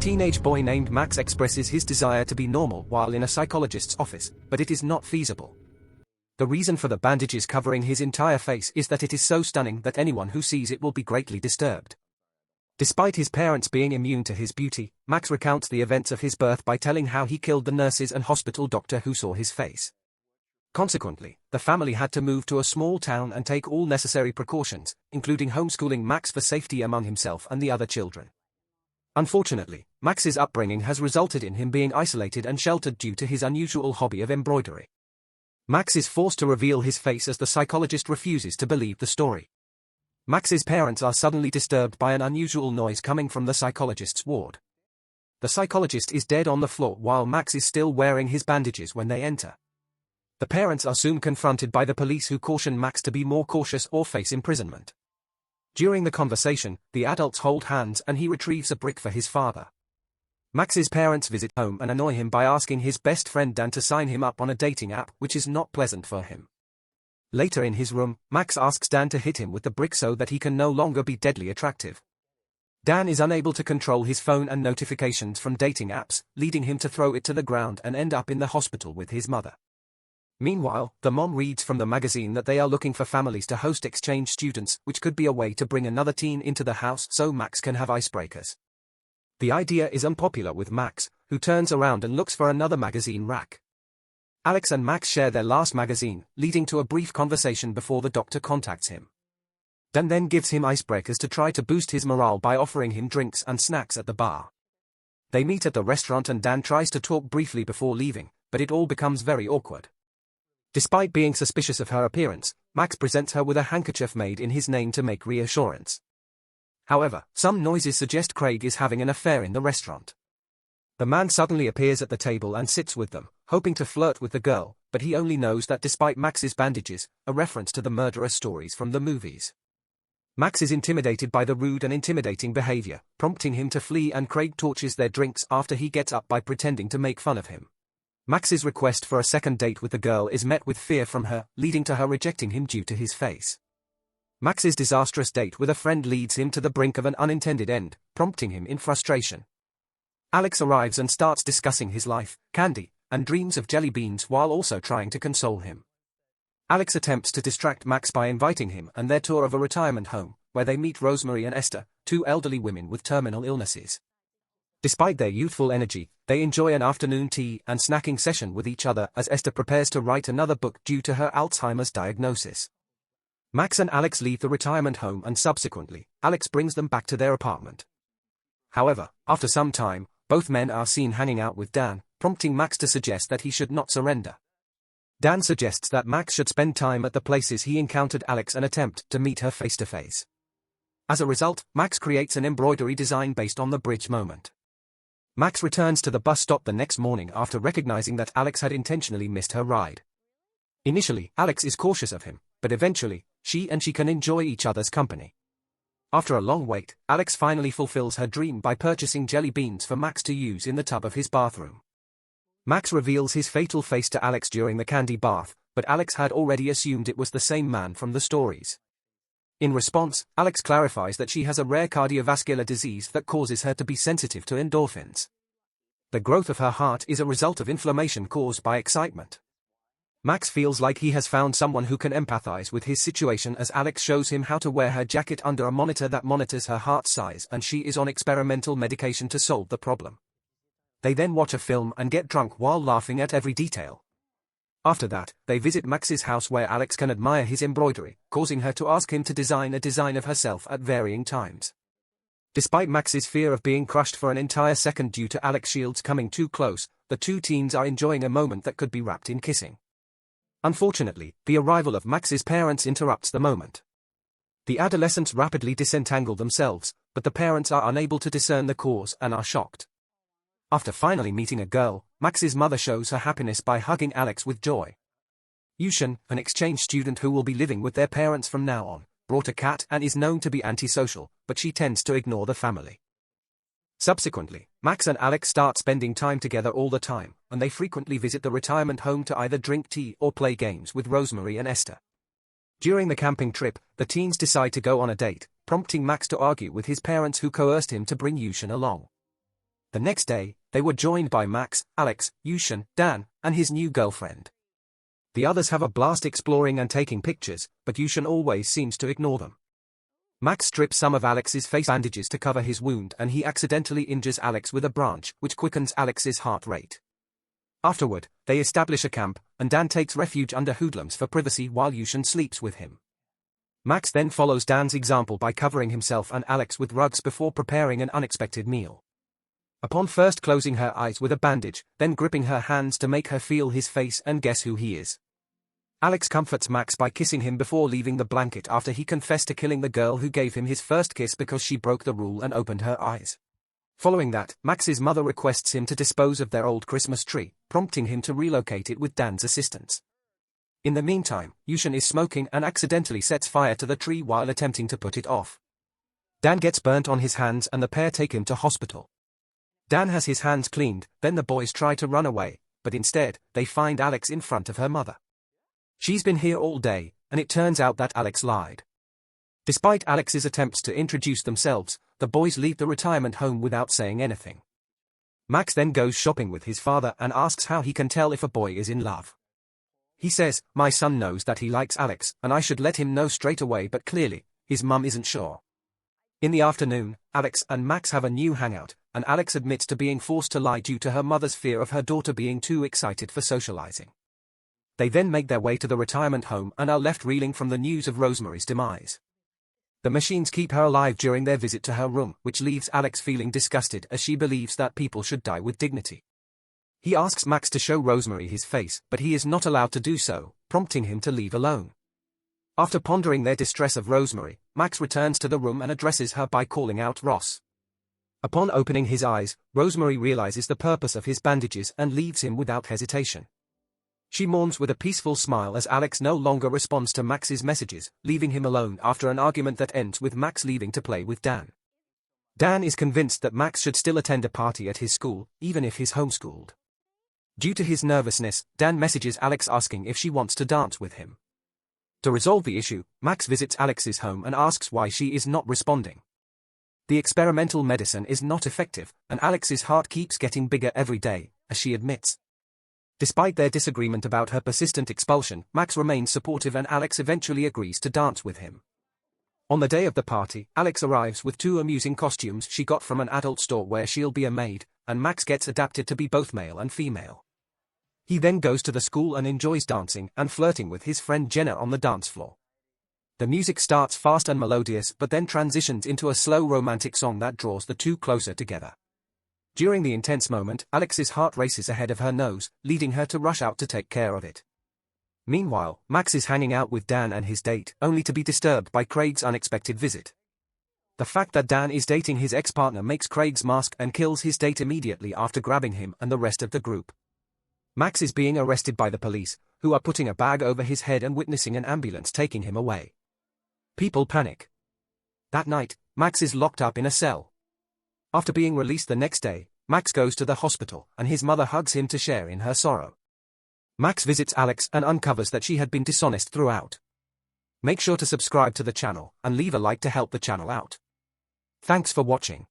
teenage boy named Max expresses his desire to be normal while in a psychologist's office, but it is not feasible. The reason for the bandages covering his entire face is that it is so stunning that anyone who sees it will be greatly disturbed. Despite his parents being immune to his beauty, Max recounts the events of his birth by telling how he killed the nurses and hospital doctor who saw his face. Consequently, the family had to move to a small town and take all necessary precautions, including homeschooling Max for safety among himself and the other children. Unfortunately, Max's upbringing has resulted in him being isolated and sheltered due to his unusual hobby of embroidery. Max is forced to reveal his face as the psychologist refuses to believe the story. Max's parents are suddenly disturbed by an unusual noise coming from the psychologist's ward. The psychologist is dead on the floor while Max is still wearing his bandages when they enter. The parents are soon confronted by the police who caution Max to be more cautious or face imprisonment. During the conversation, the adults hold hands and he retrieves a brick for his father. Max's parents visit home and annoy him by asking his best friend Dan to sign him up on a dating app, which is not pleasant for him. Later in his room, Max asks Dan to hit him with the brick so that he can no longer be deadly attractive. Dan is unable to control his phone and notifications from dating apps, leading him to throw it to the ground and end up in the hospital with his mother. Meanwhile, the mom reads from the magazine that they are looking for families to host exchange students, which could be a way to bring another teen into the house so Max can have icebreakers. The idea is unpopular with Max, who turns around and looks for another magazine rack. Alex and Max share their last magazine, leading to a brief conversation before the doctor contacts him. Dan then gives him icebreakers to try to boost his morale by offering him drinks and snacks at the bar. They meet at the restaurant and Dan tries to talk briefly before leaving, but it all becomes very awkward. Despite being suspicious of her appearance, Max presents her with a handkerchief made in his name to make reassurance. However, some noises suggest Craig is having an affair in the restaurant. The man suddenly appears at the table and sits with them, hoping to flirt with the girl, but he only knows that despite Max's bandages, a reference to the murderer stories from the movies. Max is intimidated by the rude and intimidating behavior, prompting him to flee, and Craig torches their drinks after he gets up by pretending to make fun of him. Max's request for a second date with the girl is met with fear from her, leading to her rejecting him due to his face. Max's disastrous date with a friend leads him to the brink of an unintended end, prompting him in frustration. Alex arrives and starts discussing his life, candy, and dreams of jelly beans while also trying to console him. Alex attempts to distract Max by inviting him and their tour of a retirement home, where they meet Rosemary and Esther, two elderly women with terminal illnesses. Despite their youthful energy, they enjoy an afternoon tea and snacking session with each other as Esther prepares to write another book due to her Alzheimer's diagnosis. Max and Alex leave the retirement home and subsequently, Alex brings them back to their apartment. However, after some time, both men are seen hanging out with Dan, prompting Max to suggest that he should not surrender. Dan suggests that Max should spend time at the places he encountered Alex and attempt to meet her face to face. As a result, Max creates an embroidery design based on the bridge moment. Max returns to the bus stop the next morning after recognizing that Alex had intentionally missed her ride. Initially, Alex is cautious of him, but eventually, she can enjoy each other's company. After a long wait, Alex finally fulfills her dream by purchasing jelly beans for Max to use in the tub of his bathroom. Max reveals his fatal face to Alex during the candy bath, but Alex had already assumed it was the same man from the stories. In response, Alex clarifies that she has a rare cardiovascular disease that causes her to be sensitive to endorphins. The growth of her heart is a result of inflammation caused by excitement. Max feels like he has found someone who can empathize with his situation as Alex shows him how to wear her jacket under a monitor that monitors her heart size, and she is on experimental medication to solve the problem. They then watch a film and get drunk while laughing at every detail. After that, they visit Max's house where Alex can admire his embroidery, causing her to ask him to design a design of herself at varying times. Despite Max's fear of being crushed for an entire second due to Alex Shields coming too close, the two teens are enjoying a moment that could be wrapped in kissing. Unfortunately, the arrival of Max's parents interrupts the moment. The adolescents rapidly disentangle themselves, but the parents are unable to discern the cause and are shocked. After finally meeting a girl, Max's mother shows her happiness by hugging Alex with joy. Yushin, an exchange student who will be living with their parents from now on, brought a cat and is known to be antisocial, but she tends to ignore the family. Subsequently, Max and Alex start spending time together all the time, and they frequently visit the retirement home to either drink tea or play games with Rosemary and Esther. During the camping trip, the teens decide to go on a date, prompting Max to argue with his parents who coerced him to bring Yushin along. The next day, they were joined by Max, Alex, Yushin, Dan, and his new girlfriend. The others have a blast exploring and taking pictures, but Yushin always seems to ignore them. Max strips some of Alex's face bandages to cover his wound, and he accidentally injures Alex with a branch, which quickens Alex's heart rate. Afterward, they establish a camp, and Dan takes refuge under hoodlums for privacy while Yushin sleeps with him. Max then follows Dan's example by covering himself and Alex with rugs before preparing an unexpected meal. Upon first closing her eyes with a bandage, then gripping her hands to make her feel his face and guess who he is. Alex comforts Max by kissing him before leaving the blanket after he confessed to killing the girl who gave him his first kiss because she broke the rule and opened her eyes. Following that, Max's mother requests him to dispose of their old Christmas tree, prompting him to relocate it with Dan's assistance. In the meantime, Yushin is smoking and accidentally sets fire to the tree while attempting to put it off. Dan gets burnt on his hands and the pair take him to hospital. Dan has his hands cleaned, then the boys try to run away, but instead, they find Alex in front of her mother. She's been here all day, and it turns out that Alex lied. Despite Alex's attempts to introduce themselves, the boys leave the retirement home without saying anything. Max then goes shopping with his father and asks how he can tell if a boy is in love. He says, "My son knows that he likes Alex, and I should let him know straight away, but clearly, his mum isn't sure." In the afternoon, Alex and Max have a new hangout, and Alex admits to being forced to lie due to her mother's fear of her daughter being too excited for socializing. They then make their way to the retirement home and are left reeling from the news of Rosemary's demise. The machines keep her alive during their visit to her room, which leaves Alex feeling disgusted as she believes that people should die with dignity. He asks Max to show Rosemary his face, but he is not allowed to do so, prompting him to leave alone. After pondering their distress of Rosemary, Max returns to the room and addresses her by calling out Ross. Upon opening his eyes, Rosemary realizes the purpose of his bandages and leaves him without hesitation. She mourns with a peaceful smile as Alex no longer responds to Max's messages, leaving him alone after an argument that ends with Max leaving to play with Dan. Dan is convinced that Max should still attend a party at his school, even if he's homeschooled. Due to his nervousness, Dan messages Alex asking if she wants to dance with him. To resolve the issue, Max visits Alex's home and asks why she is not responding. The experimental medicine is not effective, and Alex's heart keeps getting bigger every day, as she admits. Despite their disagreement about her persistent expulsion, Max remains supportive and Alex eventually agrees to dance with him. On the day of the party, Alex arrives with 2 amusing costumes she got from an adult store where she'll be a maid, and Max gets adapted to be both male and female. He then goes to the school and enjoys dancing and flirting with his friend Jenna on the dance floor. The music starts fast and melodious but then transitions into a slow romantic song that draws the two closer together. During the intense moment, Alex's heart races ahead of her nose, leading her to rush out to take care of it. Meanwhile, Max is hanging out with Dan and his date, only to be disturbed by Craig's unexpected visit. The fact that Dan is dating his ex-partner makes Craig's mask and kills his date immediately after grabbing him and the rest of the group. Max is being arrested by the police, who are putting a bag over his head and witnessing an ambulance taking him away. People panic. That night, Max is locked up in a cell. After being released the next day, Max goes to the hospital, and his mother hugs him to share in her sorrow. Max visits Alex and uncovers that she had been dishonest throughout. Make sure to subscribe to the channel, and leave a like to help the channel out. Thanks for watching.